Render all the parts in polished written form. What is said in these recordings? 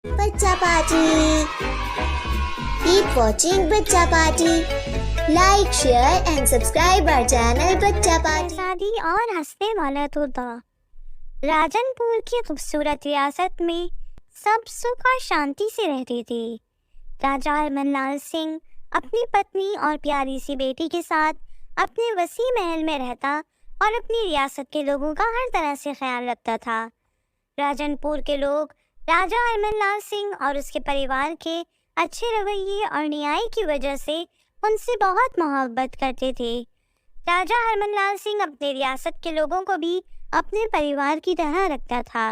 بچہ party. Keep watching بچہ party. Like, share and subscribe our channel بچہ party. شہزادی اور ہنسنے والا طوطا. راجن پور کی خوبصورت ریاست میں سب سکھ اور شانتی سے رہتے تھے. راجا ہرمن لال سنگھ اپنی پتنی اور پیاری سی بیٹی کے ساتھ اپنے وسیع محل میں رہتا اور اپنی ریاست کے لوگوں کا ہر طرح سے خیال رکھتا تھا. راجن پور کے لوگ راجا ہرمن لال سنگھ اور اس کے پریوار کے اچھے رویے اور نیائی کی وجہ سے ان سے بہت محبت کرتے تھے. راجا ہرمن لال سنگھ اپنے ریاست کے لوگوں کو بھی اپنے پریوار کی طرح رکھتا تھا.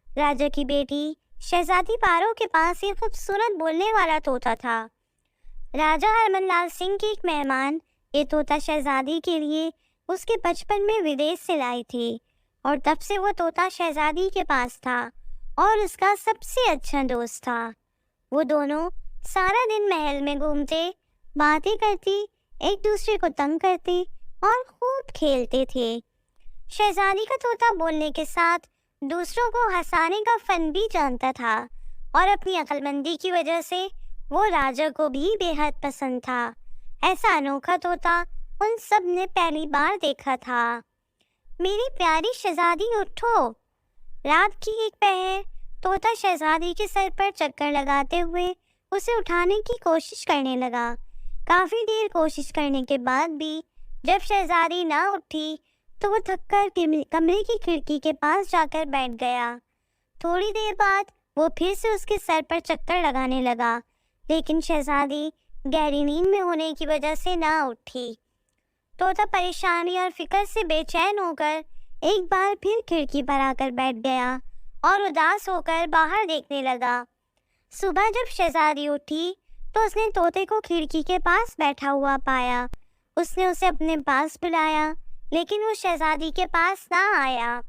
راجا کی بیٹی شہزادی پارو کے پاس ایک خوبصورت بولنے والا طوطا تھا. راجا ہرمن لال سنگھ کی ایک مہمان یہ طوطا شہزادی کے لیے اس کے بچپن میں ودیش سے لائی تھی اور تب سے وہ طوطا شہزادی کے پاس تھا اور اس کا سب سے اچھا دوست تھا. وہ دونوں سارا دن محل میں گھومتے، باتیں کرتی، ایک دوسرے کو تنگ کرتے اور خوب کھیلتے تھے. شہزادی کا طوطا بولنے کے ساتھ دوسروں کو ہنسانے کا فن بھی جانتا تھا اور اپنی عقل مندی کی وجہ سے وہ راجا کو بھی بے حد پسند تھا. ایسا انوکھا طوطا ان سب نے پہلی بار دیکھا تھا. میری پیاری شہزادی اٹھو. رات کی ایک پہر طوطا شہزادی کے سر پر چکر لگاتے ہوئے اسے اٹھانے کی کوشش کرنے لگا. کافی دیر کوشش کرنے کے بعد بھی جب شہزادی نہ اٹھی تو وہ تھک کر کمرے کی کھڑکی کے پاس جا کر بیٹھ گیا. تھوڑی دیر بعد وہ پھر سے اس کے سر پر چکر لگانے لگا لیکن شہزادی گہری نیند میں ہونے کی وجہ سے نہ اٹھی. طوطا پریشانی اور فکر سے بے چین ہو کر ایک بار پھر کھڑکی پر آ کر بیٹھ گیا اور اداس ہو کر باہر دیکھنے لگا. صبح جب شہزادی اٹھی تو اس نے طوطے کو کھڑکی کے پاس بیٹھا ہوا پایا. اس نے اسے اپنے پاس بلایا لیکن وہ شہزادی کے پاس نہ آیا.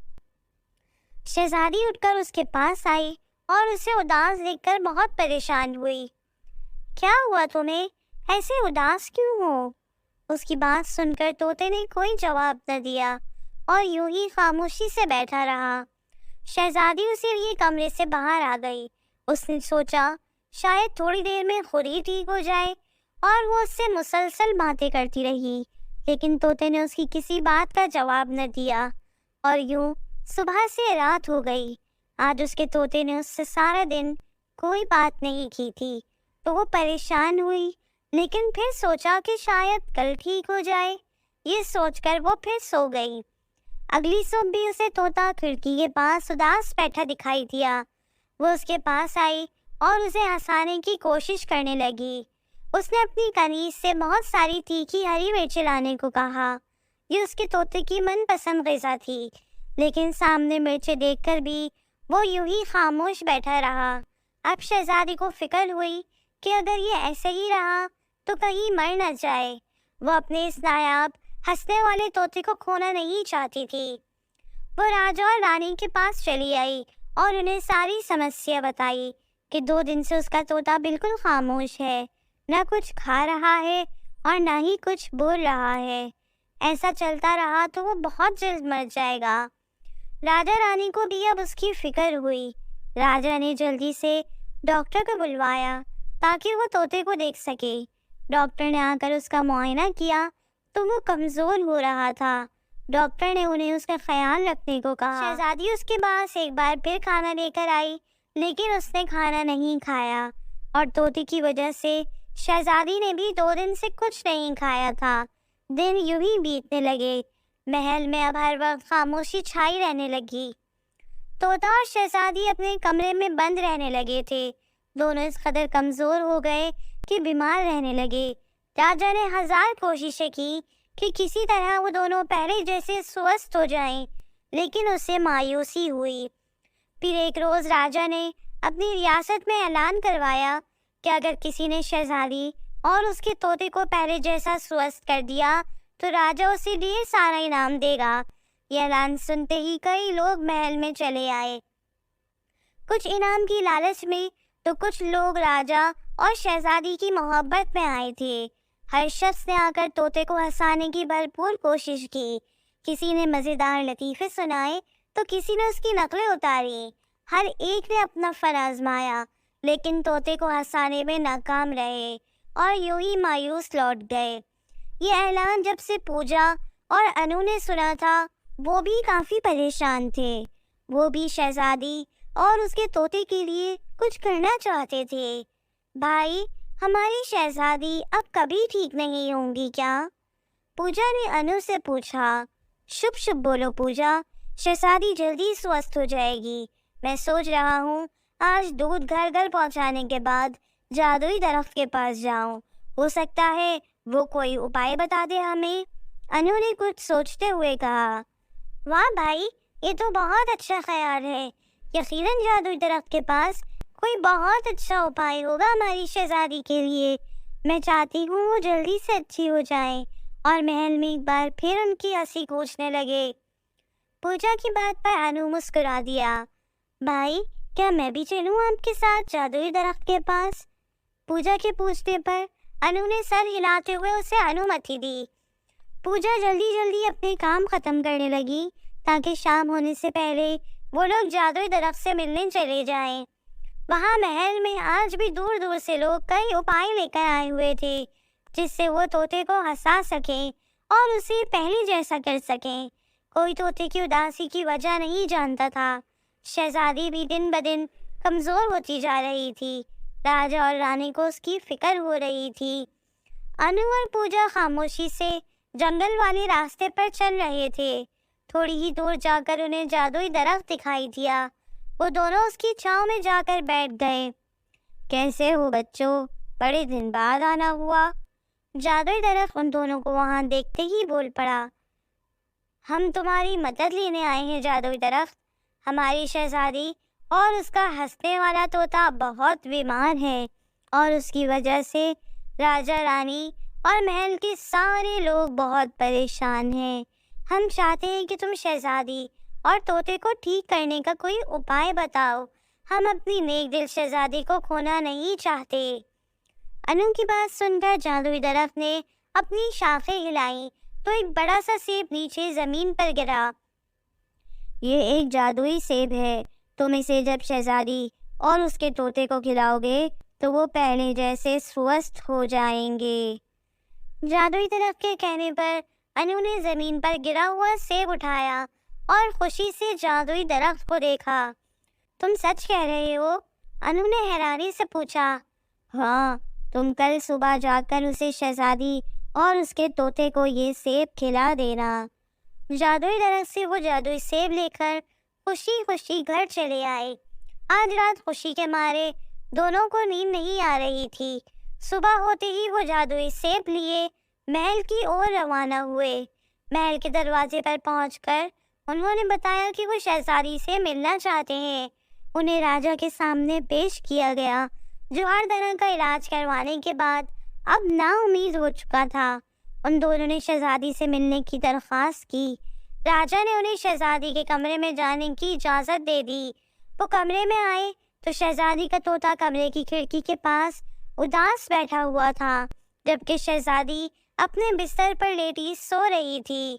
شہزادی اٹھ کر اس کے پاس آئی اور اسے اداس دیکھ کر بہت پریشان ہوئی. کیا ہوا تمہیں؟ ایسے اداس کیوں ہو؟ اس کی بات سن کر طوطے نے کوئی جواب نہ دیا اور یوں ہی خاموشی سے بیٹھا رہا. شہزادی اسی لیے کمرے سے باہر آ گئی. اس نے سوچا شاید تھوڑی دیر میں خود ہی ٹھیک ہو جائے اور وہ اس سے مسلسل باتیں کرتی رہی لیکن طوطے نے اس کی کسی بات کا جواب نہ دیا اور یوں صبح سے رات ہو گئی. آج اس کے طوطے نے اس سے سارا دن کوئی بات نہیں کی تھی تو وہ پریشان ہوئی لیکن پھر سوچا کہ شاید کل ٹھیک ہو جائے. یہ سوچ کر وہ پھر سو گئی. اگلی صبح بھی اسے طوطا کھڑکی کے پاس اداس بیٹھا دکھائی دیا. وہ اس کے پاس آئی اور اسے ہنسانے کی کوشش کرنے لگی. اس نے اپنی کنیز سے بہت ساری تیکھی ہری مرچیں لانے کو کہا. یہ اس کے طوطے کی من پسند غذا تھی لیکن سامنے مرچیں دیکھ کر بھی وہ یوں ہی خاموش بیٹھا رہا. اب شہزادی کو فکر ہوئی کہ اگر یہ ایسے ہی رہا تو کہیں مر نہ جائے. وہ اپنے اس نایاب ہنسنے والے طوطے کو کھونا نہیں چاہتی تھی. وہ راجا اور رانی کے پاس چلی آئی اور انہیں ساری سمسیا بتائی کہ 2 دن سے اس کا طوطا بالکل خاموش ہے، نہ کچھ کھا رہا ہے اور نہ ہی کچھ بول رہا ہے. ایسا چلتا رہا تو وہ بہت جلد مر جائے گا. راجا رانی کو بھی اب اس کی فکر ہوئی. راجا نے جلدی سے ڈاکٹر کو بلوایا تاکہ وہ طوطے کو دیکھ سکے. ڈاکٹر نے آ کر اس کا معائنہ کیا تو وہ کمزور ہو رہا تھا. ڈاکٹر نے انہیں اس کا خیال رکھنے کو کہا. شہزادی اس کے پاس ایک بار پھر کھانا لے کر آئی لیکن اس نے کھانا نہیں کھایا اور طوطے کی وجہ سے شہزادی نے بھی 2 دن سے کچھ نہیں کھایا تھا. دن یوں ہی بیتنے لگے. محل میں اب ہر وقت خاموشی چھائی رہنے لگی. طوطا اور شہزادی اپنے کمرے میں بند رہنے لگے تھے. دونوں اس قدر کمزور ہو گئے کہ بیمار رہنے لگے. راجا نے 1000 کوششیں کی کہ کسی طرح وہ دونوں پہلے جیسے سوستھ ہو جائیں لیکن اسے مایوسی ہوئی. پھر ایک روز راجا نے اپنی ریاست میں اعلان کروایا کہ اگر کسی نے شہزادی اور اس کے طوطے کو پہلے جیسا سوستھ کر دیا تو راجا اسے ڈھیر سارا انعام دے گا. یہ اعلان سنتے ہی کئی لوگ محل میں چلے آئے. کچھ انعام کی لالچ میں تو کچھ لوگ راجا اور شہزادی کی محبت میں آئے تھے. ہر شخص نے آ کر طوطے کو ہنسانے کی بھرپور کوشش کی. کسی نے مزیدار لطیفے سنائے تو کسی نے اس کی نقلیں اتاری. ہر ایک نے اپنا فن آزمایا لیکن طوطے کو ہنسانے میں ناکام رہے اور یوں ہی مایوس لوٹ گئے۔ یہ اعلان جب سے پوجا اور انو نے سنا تھا وہ بھی کافی پریشان تھے۔ وہ بھی شہزادی اور اس کے طوطے کے لیے کچھ کرنا چاہتے تھے۔ بھائی، ہماری شہزادی اب کبھی ٹھیک نہیں ہوں گی کیا؟ پوجا نے انو سے پوچھا۔ شپ شپ بولو پوجا، شہزادی جلدی سوستھ ہو جائے گی۔ میں سوچ رہا ہوں آج دودھ گھر گھر پہنچانے کے بعد جادوئی درخت کے پاس جاؤں، ہو سکتا ہے وہ کوئی اپائے بتا دے ہمیں۔ انو نے کچھ سوچتے ہوئے کہا۔ واہ بھائی، یہ تو بہت اچھا خیال ہے۔ یقیناً جادوئی درخت کے پاس کوئی بہت اچھا اپائے ہوگا ہماری شہزادی کے لیے۔ میں چاہتی ہوں وہ جلدی سے اچھی ہو جائیں اور محل میں ایک بار پھر ان کی ہنسی گونجنے لگے۔ پوجا کی بات پر انو مسکرا دیا۔ بھائی، کیا میں بھی چلوں آپ کے ساتھ جادوئی درخت کے پاس؟ پوجا کے پوچھنے پر انو نے سر ہلاتے ہوئے اسے انومتی دی۔ پوجا جلدی جلدی اپنے کام ختم کرنے لگی تاکہ شام ہونے سے پہلے وہ لوگ جادوئی درخت سے ملنے چلے جائیں۔ وہاں محل میں آج بھی دور دور سے لوگ کئی اپائے لے کر آئے ہوئے تھے جس سے وہ طوطے کو ہنسا سکیں اور اسے پہلے جیسا کر سکیں۔ کوئی طوطے کی اداسی کی وجہ نہیں جانتا تھا۔ شہزادی بھی دن بدن کمزور ہوتی جا رہی تھی۔ راجا اور رانی کو اس کی فکر ہو رہی تھی۔ انو اور پوجا خاموشی سے جنگل والے راستے پر چل رہے تھے۔ تھوڑی ہی دور جا کر انہیں جادوئی درخت دکھائی دیا۔ وہ دونوں اس کی چھاؤں میں جا کر بیٹھ گئے۔ کیسے ہو بچوں؟ بڑے دن بعد آنا ہوا۔ جادوئی درخت ان دونوں کو وہاں دیکھتے ہی بول پڑا۔ ہم تمہاری مدد لینے آئے ہیں جادوئی درخت۔ ہماری شہزادی اور اس کا ہنسنے والا طوطا بہت بیمار ہے اور اس کی وجہ سے راجا رانی اور محل کے سارے لوگ بہت پریشان ہیں۔ ہم چاہتے ہیں کہ تم شہزادی اور طوطے کو ٹھیک کرنے کا کوئی اپائے بتاؤ۔ ہم اپنی نیک دل شہزادی کو کھونا نہیں چاہتے۔ انو کی بات سن کر جادوئی درخت نے اپنی شاخیں ہلائیں تو ایک بڑا سا سیب نیچے زمین پر گرا۔ یہ ایک جادوئی سیب ہے۔ تم اسے جب شہزادی اور اس کے طوطے کو کھلاؤ گے تو وہ پہلے جیسے سوستھ ہو جائیں گے۔ جادوئی درخت کے کہنے پر انو نے زمین پر گرا ہوا سیب اٹھایا اور خوشی سے جادوئی درخت کو دیکھا۔ تم سچ کہہ رہے ہو؟ انو نے حیرانی سے پوچھا۔ ہاں، تم کل صبح جا کر اسے شہزادی اور اس کے طوطے کو یہ سیب کھلا دینا۔ جادوئی درخت سے وہ جادوئی سیب لے کر خوشی خوشی گھر چلے آئے۔ آج رات خوشی کے مارے دونوں کو نیند نہیں آ رہی تھی۔ صبح ہوتے ہی وہ جادوئی سیب لیے محل کی اور روانہ ہوئے۔ محل کے دروازے پر پہنچ کر انہوں نے بتایا کہ وہ شہزادی سے ملنا چاہتے ہیں۔ انہیں راجا کے سامنے پیش کیا گیا جو ہر طرح کا علاج کروانے کے بعد اب نا امید ہو چکا تھا۔ ان دونوں نے شہزادی سے ملنے کی درخواست کی۔ راجا نے انہیں شہزادی کے کمرے میں جانے کی اجازت دے دی۔ وہ کمرے میں آئے تو شہزادی کا طوطا کمرے کی کھڑکی کے پاس اداس بیٹھا ہوا تھا جبکہ شہزادی اپنے بستر پر لیٹی سو رہی تھی۔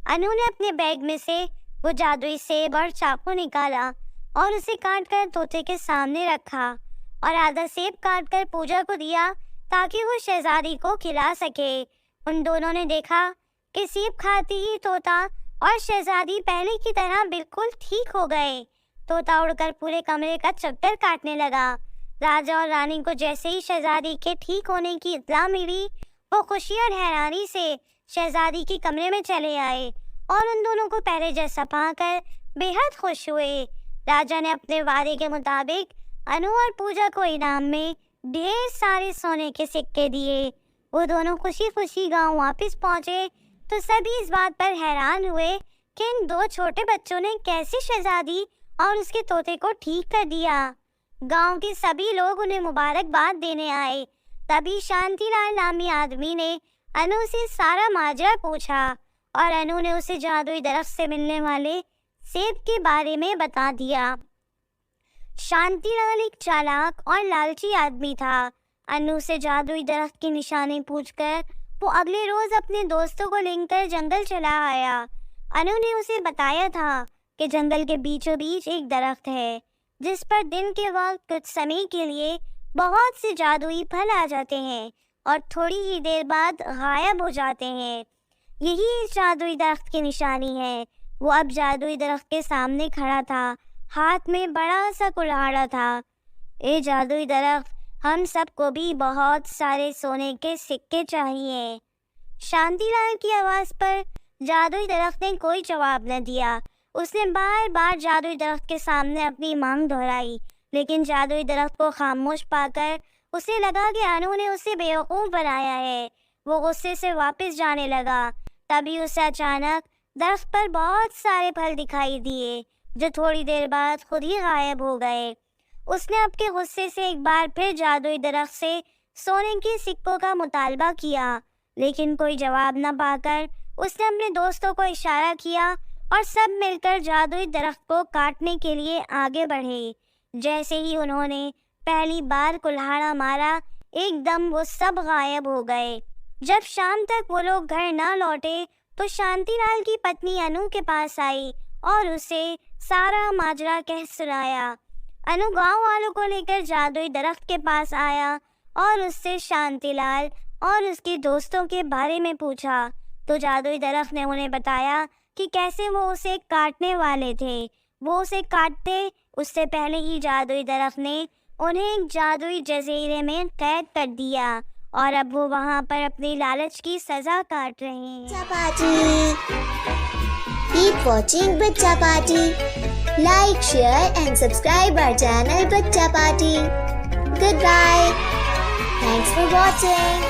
انو نے اپنے بیگ میں سے وہ جادوئی سیب اور چاقو نکالا اور اسے کاٹ کر طوطے کے سامنے رکھا اور آدھا سیب کاٹ کر پوجا کو دیا تاکہ وہ شہزادی کو کھلا سکے۔ ان دونوں نے دیکھا کہ سیب کھاتے ہی طوطا اور شہزادی پہلے کی طرح بالکل ٹھیک ہو گئے۔ طوطا اڑ کر پورے کمرے کا چکر کاٹنے لگا۔ راجا اور رانی کو جیسے ہی شہزادی کے ٹھیک ہونے کی اطلاع ملی وہ خوشی اور حیرانی سے شہزادی کے کمرے میں چلے آئے اور ان دونوں کو پہلے جیسا پا کر بے حد خوش ہوئے۔ راجا نے اپنے وعدے کے مطابق انو اور پوجا کو انعام میں ڈھیر سارے سونے کے سکے دیے۔ وہ دونوں خوشی خوشی گاؤں واپس پہنچے تو سبھی اس بات پر حیران ہوئے کہ ان دو چھوٹے بچوں نے کیسے شہزادی اور اس کے طوطے کو ٹھیک کر دیا۔ گاؤں کے سبھی لوگ انہیں مبارکباد دینے آئے۔ تبھی شانتی لال نامی آدمی نے انو سے سارا ماجرا پوچھا اور انو نے اسے جادوئی درخت سے ملنے والے سیب کے بارے میں بتا دیا۔ شانتی لال ایک چالاک اور لالچی آدمی تھا۔ انو سے جادوئی درخت کی نشانی پوچھ کر وہ اگلے روز اپنے دوستوں کو لے کر جنگل چلا آیا۔ انو نے اسے بتایا تھا کہ جنگل کے بیچوں بیچ ایک درخت ہے جس پر دن کے وقت کچھ سمے کے لیے بہت سے جادوئی پھل آ جاتے ہیں اور تھوڑی ہی دیر بعد غائب ہو جاتے ہیں۔ یہی اس جادوئی درخت کی نشانی ہے۔ وہ اب جادوئی درخت کے سامنے کھڑا تھا، ہاتھ میں بڑا سا کلہاڑا تھا۔ اے جادوئی درخت، ہم سب کو بھی بہت سارے سونے کے سکے چاہیے۔ شانتی لال کی آواز پر جادوئی درخت نے کوئی جواب نہ دیا۔ اس نے بار بار جادوئی درخت کے سامنے اپنی مانگ دہرائی، لیکن جادوئی درخت کو خاموش پا کر اسے لگا کہ انو نے اسے بیوقوف بنایا ہے۔ وہ غصے سے واپس جانے لگا۔ تبھی اسے اچانک درخت پر بہت سارے پھل دکھائی دیے جو تھوڑی دیر بعد خود ہی غائب ہو گئے۔ اس نے اپنے غصے سے ایک بار پھر جادوئی درخت سے سونے کے سکوں کا مطالبہ کیا، لیکن کوئی جواب نہ پا کر اس نے اپنے دوستوں کو اشارہ کیا اور سب مل کر جادوئی درخت کو کاٹنے کے لیے آگے بڑھے۔ جیسے ہی انہوں نے پہلی بار کلہاڑا مارا، ایک دم وہ سب غائب ہو گئے۔ جب شام تک وہ لوگ گھر نہ لوٹے تو شانتی لال کی پتنی انو کے پاس آئی اور اسے سارا ماجرا کہہ سنایا۔ انو گاؤں والوں کو لے کر جادوئی درخت کے پاس آیا اور اس سے شانتی لال اور اس کے دوستوں کے بارے میں پوچھا، تو جادوئی درخت نے انہیں بتایا کہ کیسے وہ اسے کاٹنے والے تھے۔ وہ اسے کاٹتے اس سے پہلے ہی جادوئی درخت نے انہیں ایک جادوئی جزیرے میں قید کر دیا اور اب وہ وہاں پر اپنی لالچ کی سزا کاٹ رہے ہیں۔ بچہ پارٹی، keep watching بچہ party. Like, share and subscribe our channel بچہ party. Goodbye. Thanks for watching.